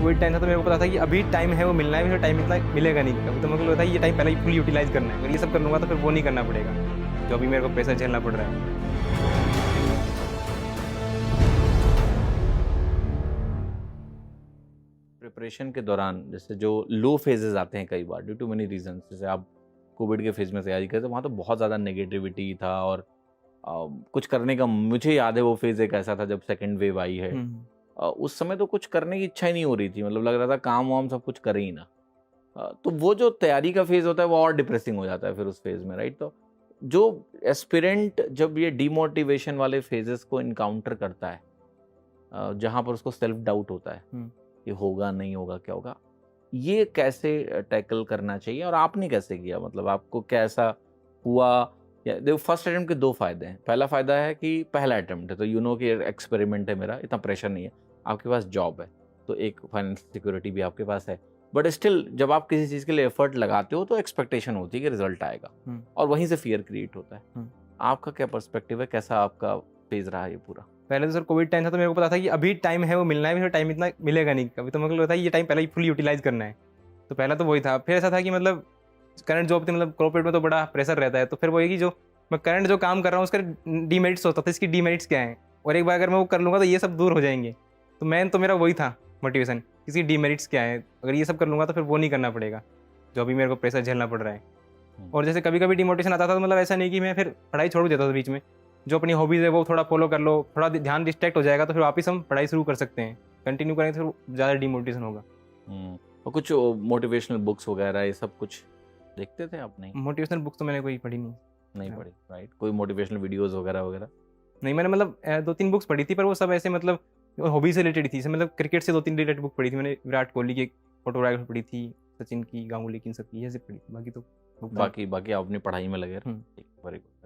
Covid time था तो मेरे को पता था कि अभी टाइम है वो मिलना है, फिर टाइम इतना मिलेगा नहीं कभी। तो मेरे को लगता है ये टाइम पहले ही फुल यूटिलाइज करना है। अगर ये सब कर लूँगा तो फिर वो नहीं करना पड़ेगा जो अभी मेरे को प्रेशर झेलना पड़ रहा है। प्रिपरेशन के दौरान जैसे जो लो फेजेस आते हैं कई बार ड्यू टू मेनी रीजंस, जैसे आप कोविड के फेज में तैयारी करते वहाँ तो बहुत ज़्यादा नेगेटिविटी था और कुछ करने का, मुझे याद है वो फेज एक ऐसा था जब सेकेंड वेव आई है। उस समय तो कुछ करने की इच्छा ही नहीं हो रही थी, मतलब लग रहा था काम वाम सब कुछ करें ही ना। तो वो जो तैयारी का फेज होता है वो और डिप्रेसिंग हो जाता है फिर उस फेज में, राइट। तो जो एस्पिरेंट जब ये डीमोटिवेशन वाले फेजेस को इनकाउंटर करता है, जहाँ पर उसको सेल्फ डाउट होता है कि होगा नहीं होगा क्या होगा, ये कैसे टैकल करना चाहिए और आपने कैसे किया? मतलब आपको कैसा हुआ? या देखो, फर्स्ट अटेम्प्ट के दो फायदे हैं। पहला फायदा है कि पहला अटेम्प्ट है तो यू नो कि एक्सपेरिमेंट है, मेरा इतना प्रेशर नहीं है, आपके पास जॉब है तो एक फाइनेंशियल सिक्योरिटी भी आपके पास है। बट स्टिल जब आप किसी चीज़ के लिए एफर्ट लगाते हो तो एक्सपेक्टेशन होती है कि रिजल्ट आएगा और वहीं से फियर क्रिएट होता है। आपका क्या पर्सपेक्टिव है, कैसा आपका फेज रहा ये पूरा? पहले तो सर कोविड टाइम था तो मेरे को पता था कि अभी टाइम है वो मिलना है, फिर टाइम इतना मिलेगा नहीं कभी। तो मेरे को लगता है ये टाइम पहले ही फुल यूटिलाइज करना है। तो पहला तो वही था। फिर ऐसा था कि मतलब करंट जॉब थी, मतलब कॉर्पोरेट में तो बड़ा प्रेशर रहता है। तो फिर वही कि जो मैं करंट जो काम कर रहा हूँ उसका डीमेरिट्स होता था, इसकी डीमेरिट्स क्या है, और एक बार अगर मैं वो कर लूँगा तो ये सब दूर हो जाएंगे। तो मेन तो मेरा वही था मोटिवेशन, इसकी डीमेरिट्स क्या है, अगर ये सब कर लूँगा तो फिर वो नहीं करना पड़ेगा जो अभी मेरे को प्रेशर झेलना पड़ रहा है। और जैसे कभी कभी डिमोटिवेशन आता था तो मतलब ऐसा नहीं कि मैं फिर पढ़ाई छोड़ देता था बीच में। जो अपनी हॉबीज़ है वो थोड़ा फॉलो कर लो, थोड़ा ध्यान डिस्ट्रैक्ट हो जाएगा तो फिर वापस हम पढ़ाई शुरू कर सकते हैं। कंटिन्यू करेंगे तो फिर ज़्यादा डिमोटिवेशन होगा। और कुछ मोटिवेशनल बुक्स वगैरह ये सब कुछ देखते थे आप? नहीं मोटिवेशनल बुक्स तो मैंने कोई पढ़ी नहीं। पढ़ी, राइट। कोई मोटिवेशनल वीडियोस वगैरह वगैरह? नहीं, मैंने मतलब 2-3 बुक्स पढ़ी थी, पर वो सब ऐसे मतलब हॉबी से रिलेटेड थी। मतलब क्रिकेट से 2-3 रिलेटेड बुक पढ़ी थी मैंने। विराट कोहली की एक फोटोग्राफी पढ़ी थी, सचिन की, गांगुली की, इन सब की, ये सब पढ़ी थी। बाकी तो बाकी आप अपनी पढ़ाई में लगे रहे। ठीक, वेरी गुड।